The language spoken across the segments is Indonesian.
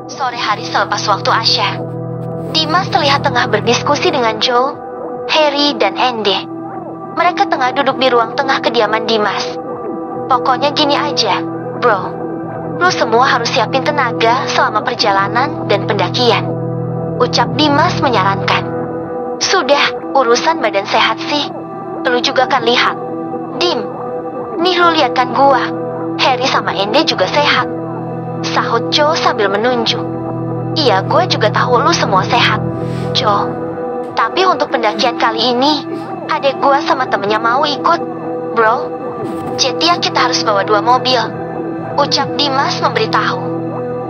Sore hari selepas waktu Asyar, Dimas terlihat tengah berdiskusi dengan Joe, Harry, dan Andy. Mereka tengah duduk di ruang tengah kediaman Dimas. Pokoknya gini aja, bro. Lu semua harus siapin tenaga selama perjalanan dan pendakian, ucap Dimas menyarankan. Sudah, urusan badan sehat sih. Lu juga kan lihat. Dim, nih lu lihat kan gua. Harry sama Andy juga sehat, sahut Joe sambil menunjuk. Iya, gue juga tahu lu semua sehat, Joe. Tapi untuk pendakian kali ini, adek gue sama temennya mau ikut, bro. Jadi ya kita harus bawa 2 mobil, ucap Dimas memberitahu.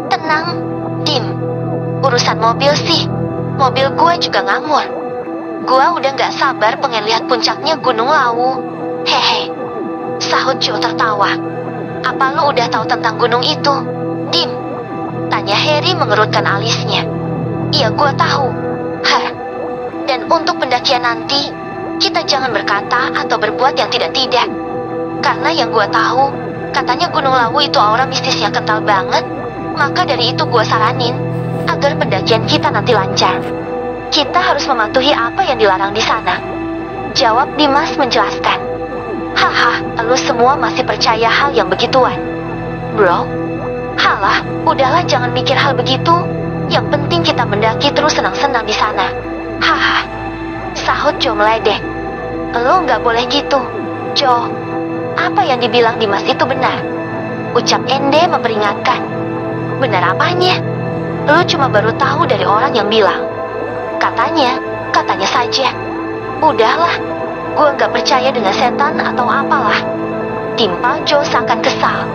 Tenang, Dim. Urusan mobil sih, mobil gue juga ngamur. Gue udah gak sabar pengen lihat puncaknya Gunung Lawu. Hehe, sahut Joe tertawa. Apa lu udah tahu tentang gunung itu, Dim? Tanya Harry mengerutkan alisnya. Iya, gue tahu. Hah. Dan untuk pendakian nanti, kita jangan berkata atau berbuat yang tidak-tidak. Karena yang gue tahu, katanya Gunung Lawu itu aura mistisnya kental banget. Maka dari itu gue saranin, agar pendakian kita nanti lancar, kita harus mematuhi apa yang dilarang di sana, jawab Dimas menjelaskan. Haha, lu semua masih percaya hal yang begituan, bro? Halah, udahlah jangan mikir hal begitu. Yang penting kita mendaki terus senang-senang di sana. Haha, sahut Joe meledek. Lo nggak boleh gitu, Joe. Apa yang dibilang Dimas itu benar, ucap Ende memperingatkan. Benar apanya? Lo cuma baru tahu dari orang yang bilang. Katanya saja. Udahlah, gue nggak percaya dengan setan atau apalah, timpal Joe seakan kesal.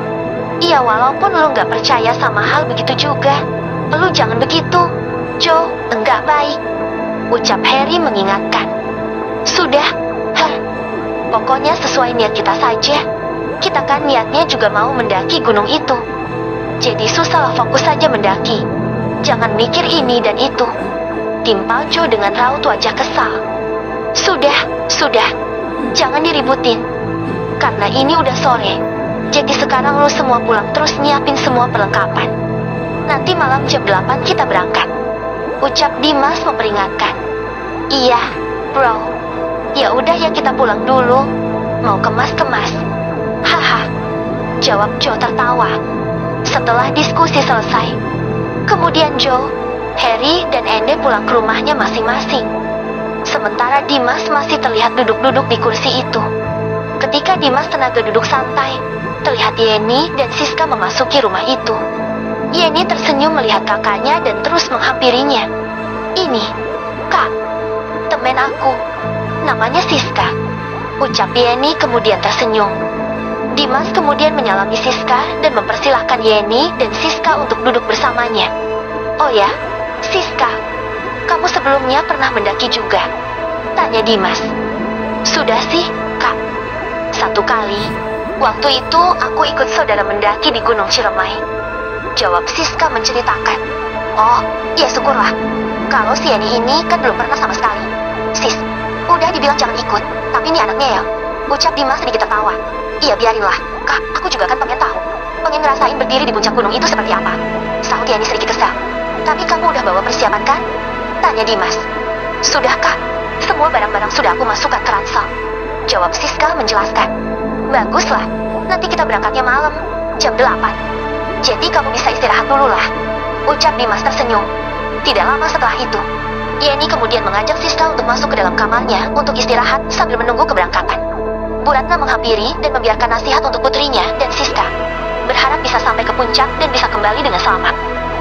Iya, walaupun lo nggak percaya sama hal begitu juga, lo jangan begitu, Joe, enggak baik, ucap Harry mengingatkan. Sudah, pokoknya sesuai niat kita saja. Kita kan niatnya juga mau mendaki gunung itu. Jadi susahlah, fokus saja mendaki. Jangan mikir ini dan itu, timpal Joe dengan raut wajah kesal. Sudah, jangan diributin. Karena ini udah sore. Jadi sekarang lo semua pulang terus nyiapin semua perlengkapan. Nanti malam jam 8 kita berangkat, ucap Dimas memperingatkan. Iya, bro. Ya udah ya kita pulang dulu. Mau kemas-kemas. Haha, jawab Joe tertawa. Setelah diskusi selesai, kemudian Joe, Harry, dan Andy pulang ke rumahnya masing-masing. Sementara Dimas masih terlihat duduk-duduk di kursi itu. Ketika Dimas tenaga duduk santai, terlihat Yeni dan Siska memasuki rumah itu. Yeni tersenyum melihat kakaknya dan terus menghampirinya. Ini, Kak, temen aku. Namanya Siska, ucap Yeni kemudian tersenyum. Dimas kemudian menyalami Siska dan mempersilahkan Yeni dan Siska untuk duduk bersamanya. Oh ya, Siska, kamu sebelumnya pernah mendaki juga? Tanya Dimas. Sudah sih, Kak. 1 kali. Waktu itu aku ikut saudara mendaki di Gunung Ciremai, jawab Siska menceritakan. Oh, ya syukurlah. Kalau si Yani ini kan belum pernah sama sekali. Sis, udah dibilang jangan ikut, tapi ini anaknya ya, ucap Dimas sedikit tertawa. Iya biarinlah, Kak, aku juga kan pengen tahu. Pengen ngerasain berdiri di puncak gunung itu seperti apa, sahut Yani sedikit kesal. Tapi kamu udah bawa persiapan kan? Tanya Dimas. Sudah, Kak. Semua barang-barang sudah aku masukkan ke ransel, jawab Siska menjelaskan. Baguslah, nanti kita berangkatnya malam, jam 8. Jadi kamu bisa istirahat dulu lah, ucap Dimas tersenyum. Tidak lama setelah itu, Yeni kemudian mengajak Siska untuk masuk ke dalam kamarnya untuk istirahat sambil menunggu keberangkatan. Bu Ratna menghampiri dan membiarkan nasihat untuk putrinya dan Siska, berharap bisa sampai ke puncak dan bisa kembali dengan selamat.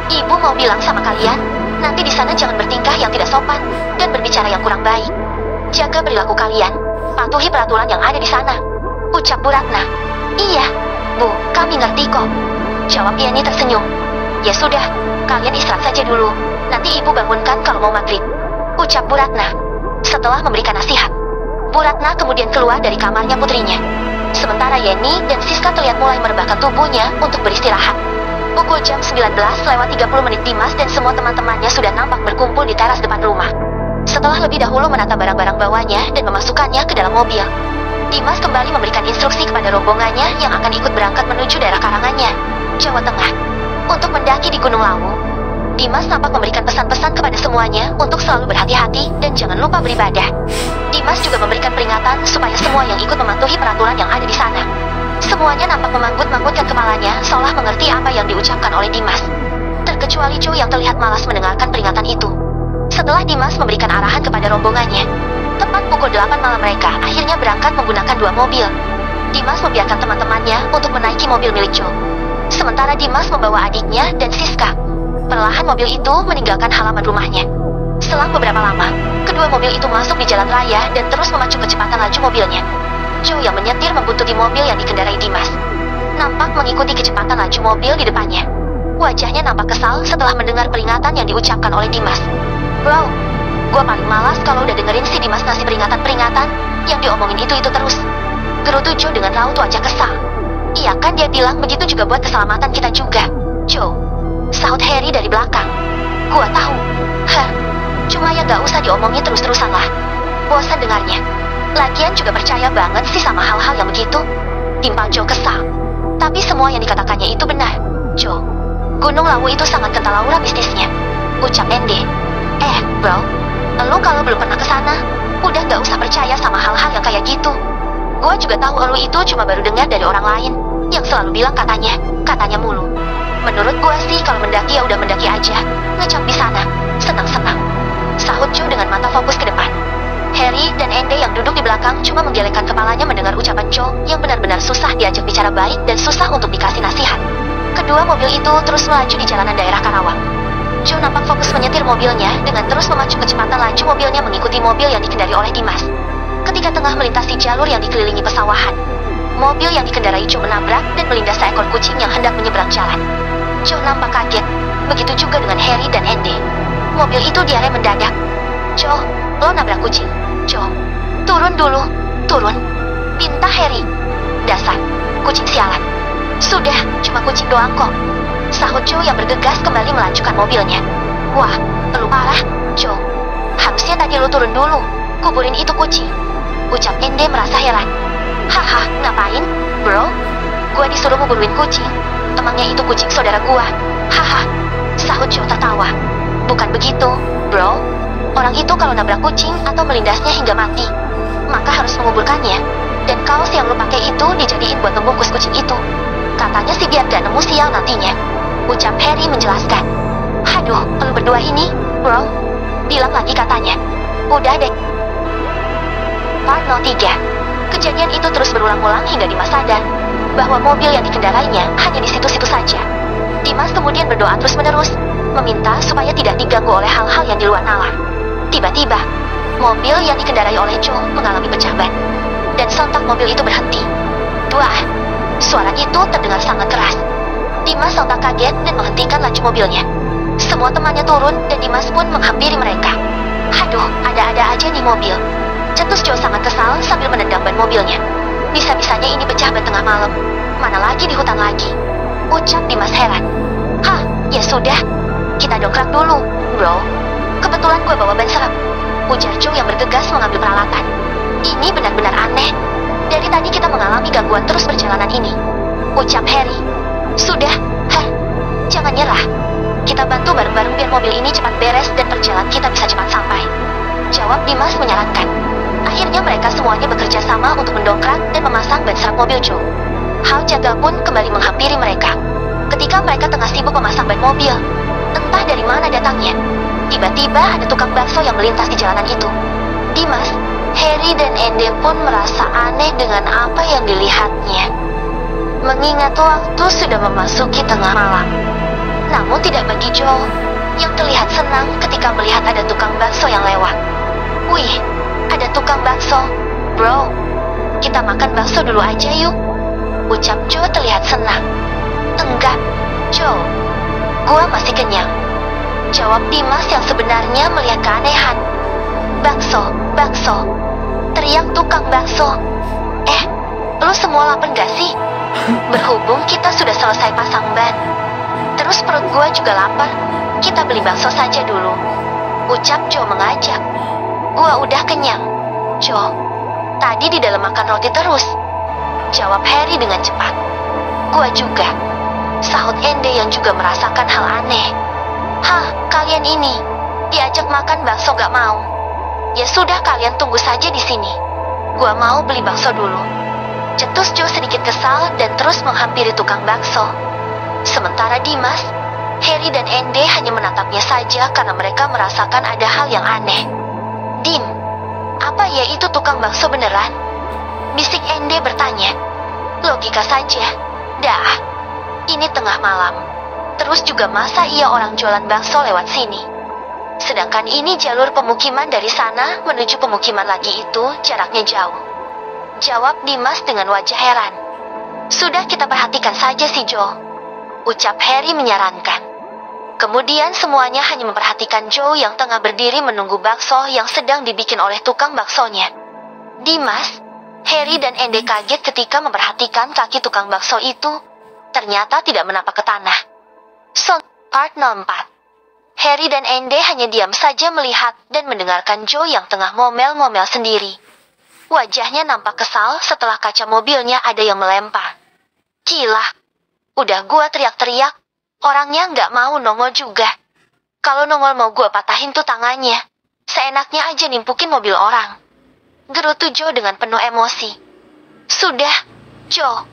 Ibu mau bilang sama kalian, nanti di sana jangan bertingkah yang tidak sopan dan berbicara yang kurang baik. Jaga perilaku kalian, patuhi peraturan yang ada di sana, ucap Bu Ratna. Iya, Bu, kami ngerti kok, jawab Yeni tersenyum. Ya sudah, kalian istirahat saja dulu. Nanti ibu bangunkan kalau mau maghrib, ucap Bu Ratna. Setelah memberikan nasihat, Bu Ratna kemudian keluar dari kamarnya putrinya. Sementara Yeni dan Siska terlihat mulai merebahkan tubuhnya untuk beristirahat. Pukul jam 19:30 Dimas dan semua teman-temannya sudah nampak berkumpul di teras depan rumah. Setelah lebih dahulu menata barang-barang bawanya dan memasukkannya ke dalam mobil, Dimas kembali memberikan instruksi kepada rombongannya yang akan ikut berangkat menuju daerah Karanganyar, Jawa Tengah. Untuk mendaki di Gunung Lawu, Dimas nampak memberikan pesan-pesan kepada semuanya untuk selalu berhati-hati dan jangan lupa beribadah. Dimas juga memberikan peringatan supaya semua yang ikut mematuhi peraturan yang ada di sana. Semuanya nampak memanggut-manggutkan kepalanya seolah mengerti apa yang diucapkan oleh Dimas. Terkecuali Joe yang terlihat malas mendengarkan peringatan itu. Setelah Dimas memberikan arahan kepada rombongannya, tepat pukul 8 malam mereka akhirnya berangkat menggunakan 2 mobil. Dimas membiarkan teman-temannya untuk menaiki mobil milik Joe. Sementara Dimas membawa adiknya dan Siska. Perlahan mobil itu meninggalkan halaman rumahnya. Selang beberapa lama, kedua mobil itu masuk di jalan raya dan terus memacu kecepatan laju mobilnya. Joe yang menyetir membuntuti mobil yang dikendarai Dimas. Nampak mengikuti kecepatan laju mobil di depannya. Wajahnya nampak kesal setelah mendengar peringatan yang diucapkan oleh Dimas. Bro, gua paling malas kalau udah dengerin si Dimas ngasih peringatan-peringatan yang diomongin itu terus. Gerutu Joe dengan raut wajah kesal. Iya kan dia bilang begitu juga buat keselamatan kita juga, Joe. Sahut Harry dari belakang. Gua tahu. Hah, cuma ya gak usah diomongin terus-terusan lah. Bosan dengarnya. Lagian juga percaya banget sih sama hal-hal yang begitu. Timpal Joe kesal. Tapi semua yang dikatakannya itu benar, Joe. Gunung Lawu itu sangat kental aura mistisnya, ucap Andy. Bro, lu kalau belum pernah ke sana, udah gak usah percaya sama hal-hal yang kayak gitu. Gua juga tahu lu itu cuma baru dengar dari orang lain yang selalu bilang katanya mulu. Menurut gua sih kalau mendaki ya udah mendaki aja, ngecamp di sana, senang-senang. Sahut Joe dengan mata fokus ke depan. Harry dan Andy yang duduk di belakang cuma menggelengkan kepalanya mendengar ucapan Joe yang benar-benar susah diajak bicara baik dan susah untuk dikasih nasihat. Kedua mobil itu terus melaju di jalanan daerah Karawang. Joe nampak fokus menyetir mobilnya dengan terus memacu kecepatan laju mobilnya mengikuti mobil yang dikendari oleh Dimas. Ketika tengah melintasi jalur yang dikelilingi pesawahan, mobil yang dikendarai Joe menabrak dan melindas seekor kucing yang hendak menyeberang jalan. Joe nampak kaget, begitu juga dengan Harry dan Andy. Mobil itu diare mendadak. Joe, lo nabrak kucing. Joe, turun dulu, turun. Pinta Harry. Dasar, kucing sialan. Sudah, cuma kucing doang kok. Sahut Joe yang bergegas kembali melanjutkan mobilnya. Wah, lu parah, Joe. Harusnya tadi lu turun dulu, kuburin itu kucing. Ucap Andy merasa heran. Haha, ngapain, bro? Gua disuruh nguburin kucing. Emangnya itu kucing saudara gua? Haha, sahut Joe tertawa. Bukan begitu, bro. Orang itu kalau nabrak kucing atau melindasnya hingga mati, maka harus menguburkannya. Dan kaos yang lu pakai itu dijadiin buat membungkus kucing itu. Katanya sih biar gak nemu sial nantinya. Ucap Harry menjelaskan. Aduh, lu berdua ini, bro. Bilang lagi katanya. Udah deh. Part 03. Kejadian itu terus berulang-ulang hingga Dimas sadar bahwa mobil yang dikendarainya hanya di situ-situ saja. Dimas kemudian berdoa terus-menerus, meminta supaya tidak diganggu oleh hal-hal yang di luar nalar. Tiba-tiba, mobil yang dikendarai oleh Joe mengalami pecah ban. Dan sontak mobil itu berhenti. Duah, suara itu terdengar sangat keras. Dimas sontak kaget dan menghentikan laju mobilnya. Semua temannya turun dan Dimas pun menghampiri mereka. Aduh, ada-ada aja nih mobil. Cetus Joe sangat kesal sambil menendang ban mobilnya. Bisa-bisanya ini pecah ban tengah malam. Mana lagi di hutan lagi. Ucap Dimas heran. Hah, ya sudah. Kita dongkrak dulu, bro. Kebetulan gue bawa ban serep. Ujar Joe yang bergegas mengambil peralatan. Ini benar-benar aneh. Dari tadi kita mengalami gangguan terus perjalanan ini. Ucap Harry. Sudah, jangan nyerah. Kita bantu bareng-bareng biar mobil ini cepat beres dan perjalanan kita bisa cepat sampai. Jawab Dimas menyarankan. Akhirnya mereka semuanya bekerja sama untuk mendongkrak dan memasang ban serep mobil Joe. Hal jagal pun kembali menghampiri mereka. Ketika mereka tengah sibuk memasang ban mobil, entah dari mana datangnya, tiba-tiba ada tukang bakso yang melintas di jalanan itu. Dimas, Harry dan Andy pun merasa aneh dengan apa yang dilihatnya. Mengingat waktu sudah memasuki tengah malam. Namun tidak bagi Joe, yang terlihat senang ketika melihat ada tukang bakso yang lewat. Wih, ada tukang bakso. Bro, kita makan bakso dulu aja yuk. Ucap Joe terlihat senang. Enggak, Joe. Gua masih kenyang. Jawab Dimas yang sebenarnya melihat keanehan. Bakso, bakso. Teriak tukang bakso. Lu semua lapar gak sih? Berhubung kita sudah selesai pasang ban. Terus perut gua juga lapar. Kita beli bakso saja dulu. Ucap Joe mengajak. Gua udah kenyang, Joe. Tadi di dalam makan roti terus. Jawab Harry dengan cepat. Gua juga. Sahut Ende yang juga merasakan hal aneh. Hah, kalian ini diajak makan bakso gak mau? Ya sudah, kalian tunggu saja di sini. Gua mau beli bakso dulu. Cetus Joe sedikit kesal dan terus menghampiri tukang bakso. Sementara Dimas, Harry dan Ende hanya menatapnya saja karena mereka merasakan ada hal yang aneh. Dim, apa ya itu tukang bakso beneran? Bisik Ende bertanya. Logika saja. Dah, ini tengah malam. Terus juga masa iya orang jualan bakso lewat sini? Sedangkan ini jalur pemukiman dari sana menuju pemukiman lagi itu jaraknya jauh. Jawab Dimas dengan wajah heran. Sudah kita perhatikan saja si Joe, ucap Harry menyarankan. Kemudian semuanya hanya memperhatikan Joe yang tengah berdiri menunggu bakso yang sedang dibikin oleh tukang baksonya. Dimas, Harry dan Ende kaget ketika memperhatikan kaki tukang bakso itu. Ternyata tidak menapak ke tanah. Part 04. Harry dan Ende hanya diam saja melihat dan mendengarkan Joe yang tengah ngomel-ngomel sendiri. Wajahnya nampak kesal setelah kaca mobilnya ada yang melempar. Gila, udah gua teriak-teriak, orangnya nggak mau nongol juga. Kalau nongol mau gua patahin tuh tangannya. Seenaknya aja nimpukin mobil orang. Gerutu Joe dengan penuh emosi. Sudah, Joe.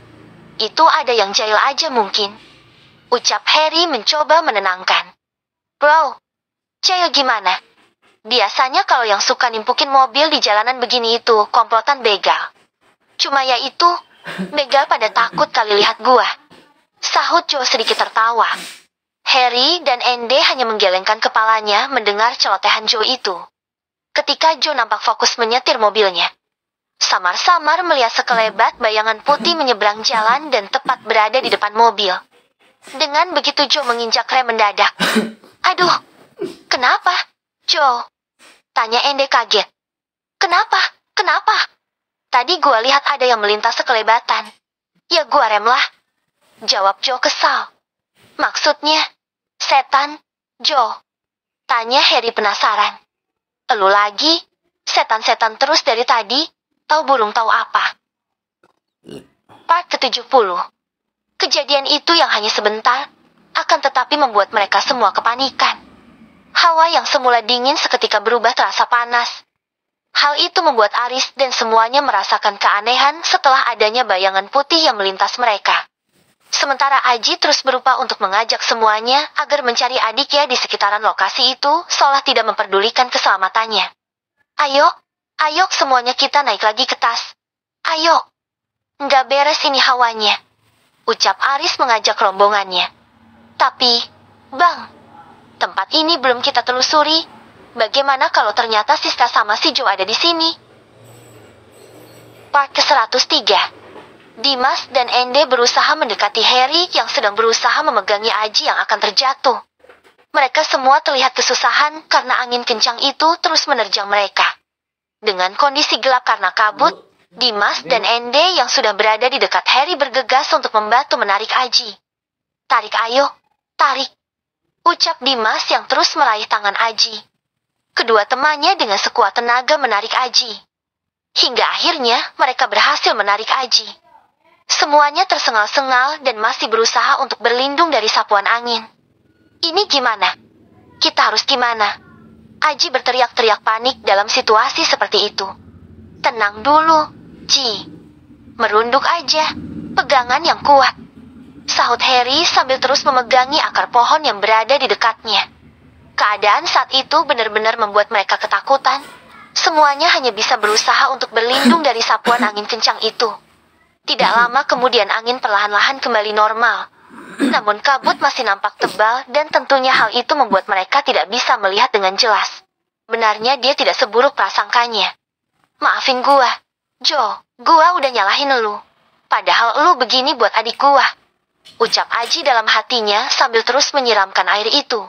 Itu ada yang jahil aja mungkin. Ucap Harry mencoba menenangkan. Bro, jahil gimana? Biasanya kalau yang suka nimpukin mobil di jalanan begini itu komplotan begal. Cuma ya itu, begal pada takut kali lihat gua. Sahut Joe sedikit tertawa. Harry dan Ende hanya menggelengkan kepalanya mendengar celotehan Joe itu. Ketika Joe nampak fokus menyetir mobilnya. Samar-samar melihat sekelebat bayangan putih menyeberang jalan dan tepat berada di depan mobil. Dengan begitu Joe menginjak rem mendadak. Aduh, kenapa, Joe? Tanya Ende kaget. Kenapa? Kenapa? Tadi gua lihat ada yang melintas sekelebatan. Ya gua rem lah. Jawab Joe kesal. Maksudnya, setan, Joe? Tanya Harry penasaran. Elu lagi? Setan-setan terus dari tadi? Tahu burung tahu apa? Part ke-70. Kejadian itu yang hanya sebentar, akan tetapi membuat mereka semua kepanikan. Hawa yang semula dingin seketika berubah terasa panas. Hal itu membuat Aris dan semuanya merasakan keanehan setelah adanya bayangan putih yang melintas mereka. Sementara Aji terus berupa untuk mengajak semuanya agar mencari adiknya di sekitaran lokasi itu seolah tidak memperdulikan keselamatannya. Ayo, ayo semuanya kita naik lagi ke tas. Ayo. Nggak beres ini hawanya. Ucap Aris mengajak rombongannya. Tapi, Bang, tempat ini belum kita telusuri. Bagaimana kalau ternyata Siska sama si Joe ada di sini? Part ke-103. Dimas dan Ende berusaha mendekati Harry yang sedang berusaha memegangi Aji yang akan terjatuh. Mereka semua terlihat kesusahan karena angin kencang itu terus menerjang mereka. Dengan kondisi gelap karena kabut, Dimas dan Ende yang sudah berada di dekat Harry bergegas untuk membantu menarik Aji. Tarik ayo, tarik. Ucap Dimas yang terus meraih tangan Aji. Kedua temannya dengan sekuat tenaga menarik Aji. Hingga akhirnya mereka berhasil menarik Aji. Semuanya tersengal-sengal dan masih berusaha untuk berlindung dari sapuan angin. Ini gimana? Kita harus gimana? Aji berteriak-teriak panik dalam situasi seperti itu. Tenang dulu, Ji. Merunduk aja, pegangan yang kuat. Sahut Harry sambil terus memegangi akar pohon yang berada di dekatnya. Keadaan saat itu benar-benar membuat mereka ketakutan. Semuanya hanya bisa berusaha untuk berlindung dari sapuan angin kencang itu. Tidak lama kemudian angin perlahan-lahan kembali normal. Namun kabut masih nampak tebal dan tentunya hal itu membuat mereka tidak bisa melihat dengan jelas. Benarnya dia tidak seburuk prasangkanya. Maafin gua, Joe, gua udah nyalahin lu. Padahal lu begini buat adik gua. Ucap Aji dalam hatinya sambil terus menyiramkan air itu.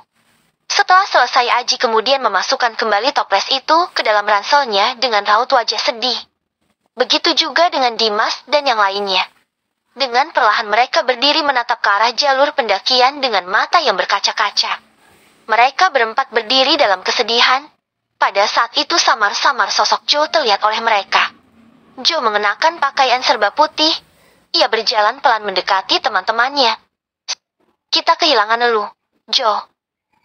Setelah selesai Aji kemudian memasukkan kembali toples itu ke dalam ranselnya dengan raut wajah sedih. Begitu juga dengan Dimas dan yang lainnya. Dengan perlahan mereka berdiri menatap ke arah jalur pendakian dengan mata yang berkaca-kaca. Mereka berempat berdiri dalam kesedihan. Pada saat itu samar-samar sosok Joe terlihat oleh mereka. Joe mengenakan pakaian serba putih. Ia berjalan pelan mendekati teman-temannya. Kita kehilangan lu, Joe.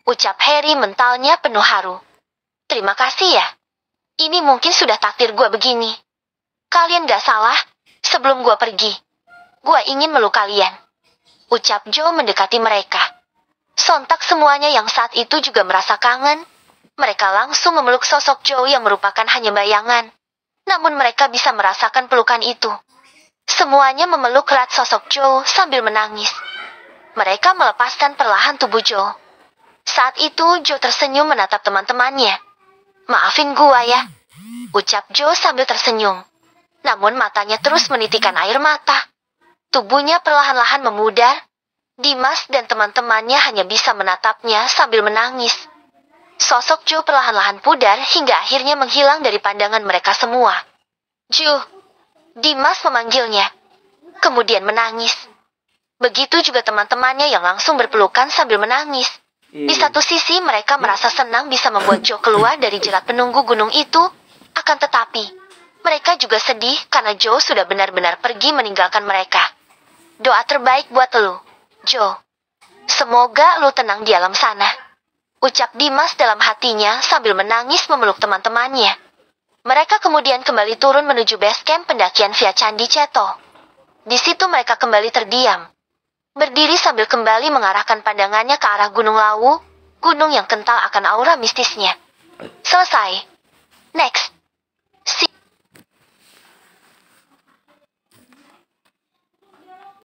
Ucap Harry mentalnya penuh haru. Terima kasih ya. Ini mungkin sudah takdir gue begini. Kalian gak salah, sebelum gue pergi. Gue ingin meluk kalian. Ucap Joe mendekati mereka. Sontak semuanya yang saat itu juga merasa kangen. Mereka langsung memeluk sosok Joe yang merupakan hanya bayangan. Namun mereka bisa merasakan pelukan itu. Semuanya memeluk erat sosok Joe sambil menangis. Mereka melepaskan perlahan tubuh Joe. Saat itu Joe tersenyum menatap teman-temannya. Maafin gua ya, ucap Joe sambil tersenyum. Namun matanya terus menitikan air mata. Tubuhnya perlahan-lahan memudar. Dimas dan teman-temannya hanya bisa menatapnya sambil menangis. Sosok Joe perlahan-lahan pudar hingga akhirnya menghilang dari pandangan mereka semua. Joe, Dimas memanggilnya. Kemudian menangis. Begitu juga teman-temannya yang langsung berpelukan sambil menangis. Di satu sisi mereka merasa senang bisa membuat Joe keluar dari jerat penunggu gunung itu. Akan tetapi, mereka juga sedih karena Joe sudah benar-benar pergi meninggalkan mereka. Doa terbaik buat lu, Joe. Semoga lu tenang di alam sana. Ucap Dimas dalam hatinya sambil menangis memeluk teman-temannya. Mereka kemudian kembali turun menuju base camp pendakian via Candi Ceto. Di situ mereka kembali terdiam. Berdiri sambil kembali mengarahkan pandangannya ke arah Gunung Lawu, gunung yang kental akan aura mistisnya. Selesai. Next.